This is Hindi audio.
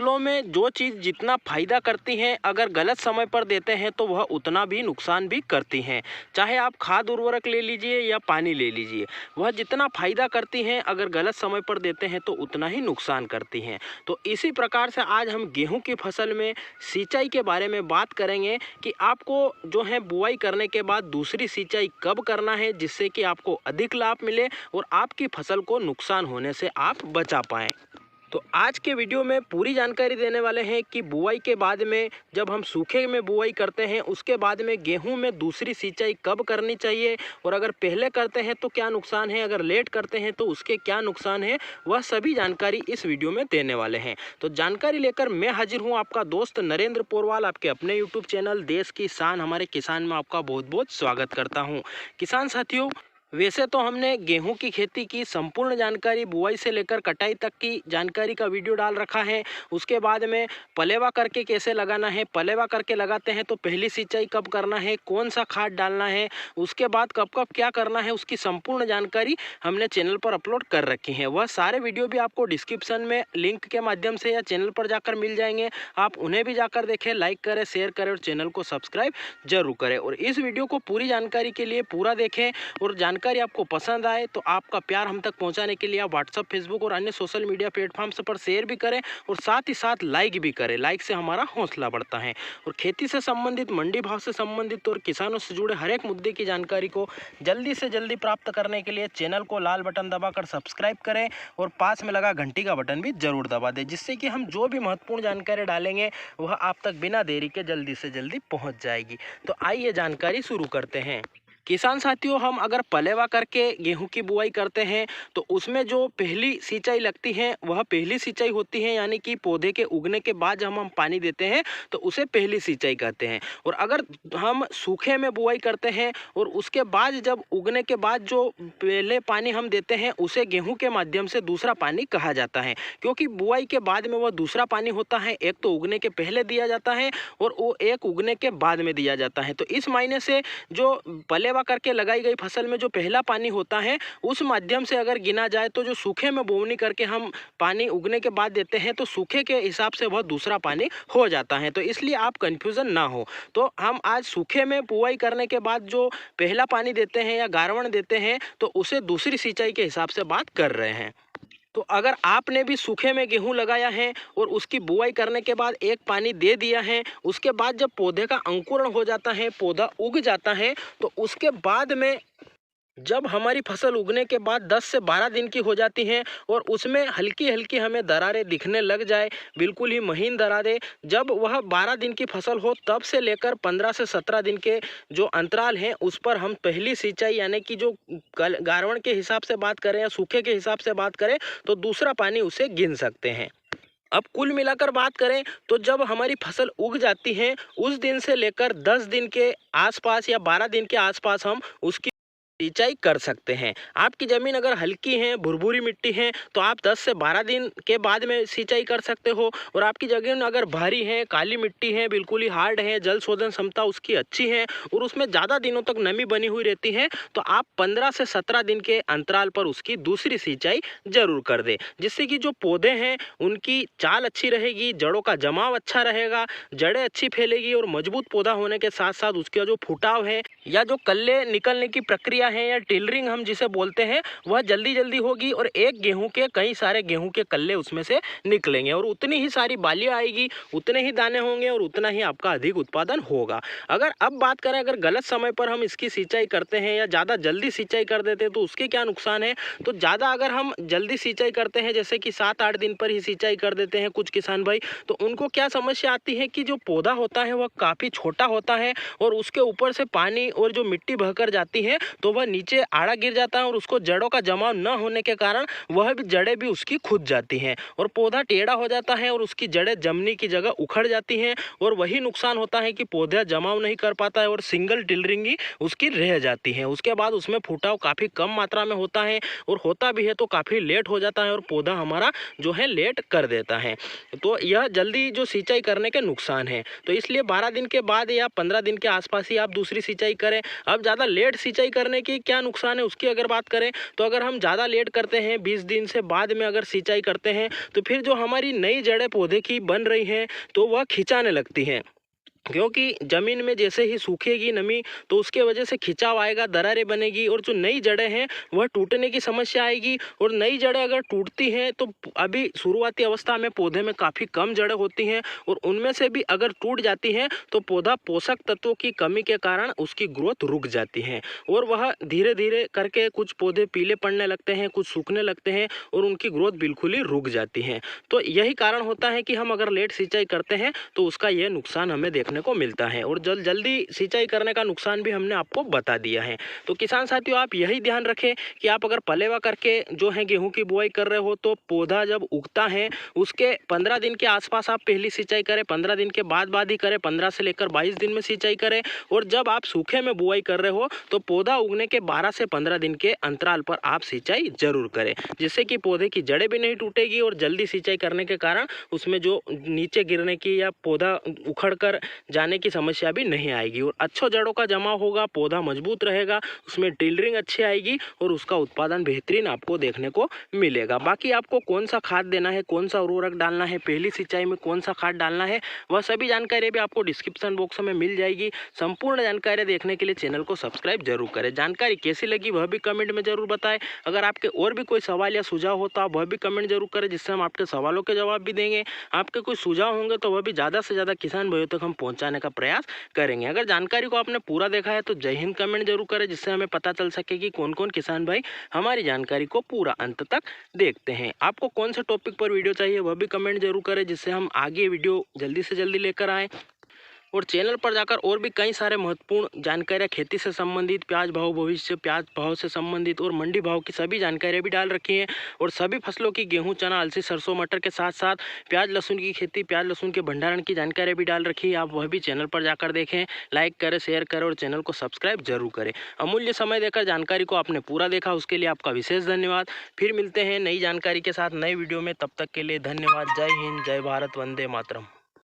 फसलों में जो चीज़ जितना फायदा करती हैं अगर गलत समय पर देते हैं तो वह उतना भी नुकसान भी करती हैं। चाहे आप खाद उर्वरक ले लीजिए या पानी ले लीजिए, वह जितना फायदा करती हैं अगर गलत समय पर देते हैं तो उतना ही नुकसान करती हैं। तो इसी प्रकार से आज हम गेहूं की फसल में सिंचाई के बारे में बात करेंगे कि आपको जो है बुआई करने के बाद दूसरी सिंचाई कब करना है जिससे कि आपको अधिक लाभ मिले और आपकी फसल को नुकसान होने से आप बचा पाएँ। तो आज के वीडियो में पूरी जानकारी देने वाले हैं कि बुआई के बाद में जब हम सूखे में बुआई करते हैं उसके बाद में गेहूं में दूसरी सिंचाई कब करनी चाहिए और अगर पहले करते हैं तो क्या नुकसान है, अगर लेट करते हैं तो उसके क्या नुकसान है, वह सभी जानकारी इस वीडियो में देने वाले हैं। तो जानकारी लेकर मैं हाजिर हूं आपका दोस्त नरेंद्र पोरवाल, आपके अपने यूट्यूब चैनल देश की शान हमारे किसान में आपका बहुत बहुत स्वागत करता हूँ। किसान साथियों, वैसे तो हमने गेहूं की खेती की संपूर्ण जानकारी बुआई से लेकर कटाई तक की जानकारी का वीडियो डाल रखा है। उसके बाद में पलेवा करके कैसे लगाना है, पलेवा करके लगाते हैं तो पहली सिंचाई कब करना है, कौन सा खाद डालना है, उसके बाद कब कब क्या करना है, उसकी संपूर्ण जानकारी हमने चैनल पर अपलोड कर रखी है। वह सारे वीडियो भी आपको डिस्क्रिप्शन में लिंक के माध्यम से या चैनल पर जाकर मिल जाएंगे। आप उन्हें भी जाकर देखें, लाइक करें, शेयर करें और चैनल को सब्सक्राइब जरूर करें। और इस वीडियो को पूरी जानकारी के लिए पूरा देखें और जानकारी आपको पसंद आए तो आपका प्यार हम तक पहुंचाने के लिए आप व्हाट्सएप, फेसबुक और अन्य सोशल मीडिया प्लेटफॉर्म्स पर शेयर भी करें और साथ ही साथ लाइक भी करें। लाइक से हमारा हौसला बढ़ता है। और खेती से संबंधित, मंडी भाव से संबंधित और किसानों से जुड़े हर एक मुद्दे की जानकारी को जल्दी से जल्दी प्राप्त करने के लिए चैनल को लाल बटन दबाकर सब्सक्राइब करें और पास में लगा घंटी का बटन भी जरूर दबा दें, जिससे कि हम जो भी महत्वपूर्ण जानकारी डालेंगे वह आप तक बिना देरी के जल्दी से जल्दी पहुँच जाएगी। तो आइए जानकारी शुरू करते हैं। किसान साथियों, हम अगर पलेवा करके गेहूं की बुआई करते हैं तो उसमें जो पहली सिंचाई लगती है वह पहली सिंचाई होती है, यानी कि पौधे के उगने के बाद जब हम पानी देते हैं तो उसे पहली सिंचाई कहते हैं। और अगर हम सूखे में बुआई करते हैं और उसके बाद जब उगने के बाद जो पहले पानी हम देते हैं उसे गेहूं के माध्यम से दूसरा पानी कहा जाता है, क्योंकि बुआई के बाद में वह दूसरा पानी होता है। एक तो उगने के पहले दिया जाता है और वो एक उगने के बाद में दिया जाता है। तो इस मायने से जो पलेवा करके लगाई गई फसल में जो पहला पानी होता है उस माध्यम से अगर गिना जाए तो जो सूखे में बोवनी करके हम पानी उगने के बाद देते हैं तो सूखे के हिसाब से वह दूसरा पानी हो जाता है। तो इसलिए आप कंफ्यूजन ना हो। तो हम आज सूखे में बुआई करने के बाद जो पहला पानी देते हैं या गारवण देते हैं तो उसे दूसरी सिंचाई के हिसाब से बात कर रहे हैं। तो अगर आपने भी सूखे में गेहूं लगाया है और उसकी बुआई करने के बाद एक पानी दे दिया है, उसके बाद जब पौधे का अंकुरण हो जाता है, पौधा उग जाता है, तो उसके बाद में जब हमारी फसल उगने के बाद 10 से 12 दिन की हो जाती हैं और उसमें हल्की हल्की हमें दरारें दिखने लग जाए, बिल्कुल ही महीन दरारें, जब वह 12 दिन की फसल हो तब से लेकर 15 से 17 दिन के जो अंतराल हैं उस पर हम पहली सिंचाई यानी कि जो गारवण के हिसाब से बात करें या सूखे के हिसाब से बात करें तो दूसरा पानी उसे गिन सकते हैं। अब कुल मिलाकर बात करें तो जब हमारी फसल उग जाती है उस दिन से लेकर 10 दिन के आसपास या 12 दिन के आसपास हम उसकी सिंचाई कर सकते हैं। आपकी ज़मीन अगर हल्की है, भुरभुरी मिट्टी है तो आप 10 से 12 दिन के बाद में सिंचाई कर सकते हो। और आपकी ज़मीन अगर भारी है, काली मिट्टी है, बिल्कुल ही हार्ड है, जल शोधन क्षमता उसकी अच्छी है और उसमें ज़्यादा दिनों तक नमी बनी हुई रहती है तो आप 15 से 17 दिन के अंतराल पर उसकी दूसरी सिंचाई जरूर कर दें, जिससे कि जो पौधे हैं उनकी चाल अच्छी रहेगी, जड़ों का जमाव अच्छा रहेगा, जड़ें अच्छी फैलेगी और मजबूत पौधा होने के साथ साथ उसका जो फुटाव है या जो कल्ले निकलने की प्रक्रिया है या टिलरिंग हम जिसे बोलते हैं वह जल्दी जल्दी होगी और एक गेहूं के कई सारे गेहूं के कल्ले उसमें से निकलेंगे और उतनी ही सारी बालियां आएगी, उतने ही दाने होंगे और उतना ही आपका अधिक उत्पादन होगा। अगर अब बात करें अगर गलत समय पर हम इसकी सिंचाई करते हैं या ज़्यादा जल्दी सिंचाई कर देते हैं तो उसके क्या नुकसान है। तो ज़्यादा अगर हम जल्दी सिंचाई करते हैं, जैसे कि 7-8 दिन पर ही सिंचाई कर देते हैं कुछ किसान भाई, तो उनको क्या समस्या आती है कि जो पौधा होता है वह काफ़ी छोटा होता है और उसके ऊपर से पानी और जो मिट्टी बहकर जाती है तो वह नीचे आड़ा गिर जाता है और उसको जड़ों का जमाव न होने के कारण वह भी जड़ें भी उसकी खुद जाती हैं और पौधा टेढ़ा हो जाता है और उसकी जड़ें जमने की जगह उखड़ जाती हैं और वही नुकसान होता है कि पौधा जमाव नहीं कर पाता है और सिंगल टिलरिंग ही उसकी रह जाती है। उसके बाद उसमें फुटाव काफ़ी कम मात्रा में होता है और होता भी है तो काफ़ी लेट हो जाता है और पौधा हमारा जो है लेट कर देता है। तो यह जल्दी जो सिंचाई करने के नुकसान है, तो इसलिए 12 दिन के बाद या 15 दिन के आसपास ही आप दूसरी सिंचाई करें। अब ज़्यादा लेट सिंचाई करने के क्या नुकसान है उसकी अगर बात करें तो अगर हम ज़्यादा लेट करते हैं 20 दिन से बाद में अगर सिंचाई करते हैं तो फिर जो हमारी नई जड़ें पौधे की बन रही हैं तो वह खिंचाने लगती हैं, क्योंकि ज़मीन में जैसे ही सूखेगी नमी तो उसके वजह से खिंचाव आएगा, दरारें बनेगी और जो नई जड़ें हैं वह टूटने की समस्या आएगी। और नई जड़ें अगर टूटती हैं तो अभी शुरुआती अवस्था में पौधे में काफ़ी कम जड़ें होती हैं और उनमें से भी अगर टूट जाती हैं तो पौधा पोषक तत्वों की कमी के कारण उसकी ग्रोथ रुक जाती है और वह धीरे धीरे करके कुछ पौधे पीले पड़ने लगते हैं, कुछ सूखने लगते हैं और उनकी ग्रोथ बिल्कुल ही रुक जाती है। तो यही कारण होता है कि हम अगर लेट सिंचाई करते हैं तो उसका यह नुकसान हमें देखने को मिलता है। और जल्दी सिंचाई करने का नुकसान भी हमने आपको बता दिया है। तो किसान साथियों, आप यही ध्यान रखें कि आप अगर पलेवा करके जो है गेहूं की बुआई कर रहे हो तो पौधा जब उगता है उसके 15 दिन के आसपास आप पहली सिंचाई करें, 15 दिन के बाद ही करें, 15 से लेकर 22 दिन में सिंचाई करें। और जब आप सूखे में बुआई कर रहे हो तो पौधा उगने के 12 से 15 दिन के अंतराल पर आप सिंचाई जरूर करें, जिससे कि पौधे की जड़ें भी नहीं टूटेगी और जल्दी सिंचाई करने के कारण उसमें जो नीचे गिरने की या पौधा उखड़ कर जाने की समस्या भी नहीं आएगी और अच्छो जड़ों का जमाव होगा, पौधा मजबूत रहेगा, उसमें टिलरिंग अच्छी आएगी और उसका उत्पादन बेहतरीन आपको देखने को मिलेगा। बाकी आपको कौन सा खाद देना है, कौन सा उर्वरक डालना है, पहली सिंचाई में कौन सा खाद डालना है, वह सभी जानकारी भी आपको डिस्क्रिप्शन बॉक्स में मिल जाएगी। संपूर्ण जानकारी देखने के लिए चैनल को सब्सक्राइब जरूर करें। जानकारी कैसी लगी वह भी कमेंट में जरूर बताएं। अगर आपके और भी कोई सवाल या सुझाव हो तो आप वह भी कमेंट जरूर करें, जिससे हम आपके सवालों के जवाब भी देंगे। आपके कोई सुझाव होंगे तो वह भी ज़्यादा से ज़्यादा किसान भाइयों तक हम पहुंचाने का प्रयास करेंगे। अगर जानकारी को आपने पूरा देखा है तो जय हिंद कमेंट जरूर करें, जिससे हमें पता चल सके कि कौन कौन किसान भाई हमारी जानकारी को पूरा अंत तक देखते हैं। आपको कौन से टॉपिक पर वीडियो चाहिए वह भी कमेंट जरूर करें, जिससे हम आगे वीडियो जल्दी से जल्दी लेकर आएँ। और चैनल पर जाकर और भी कई सारे महत्वपूर्ण जानकारियाँ खेती से संबंधित, प्याज भाव भविष्य, प्याज भाव से संबंधित और मंडी भाव की सभी जानकारियाँ भी डाल रखी हैं। और सभी फसलों की गेहूं, चना, अलसी, सरसों, मटर के साथ साथ प्याज लहसुन की खेती, प्याज लहसुन के भंडारण की जानकारियाँ भी डाल रखी है। आप वह भी चैनल पर जाकर देखें, लाइक करें, शेयर करें और चैनल को सब्सक्राइब जरूर करें। अमूल्य समय देकर जानकारी को आपने पूरा देखा उसके लिए आपका विशेष धन्यवाद। फिर मिलते हैं नई जानकारी के साथ नई वीडियो में, तब तक के लिए धन्यवाद। जय हिंद, जय भारत, वंदे मातरम।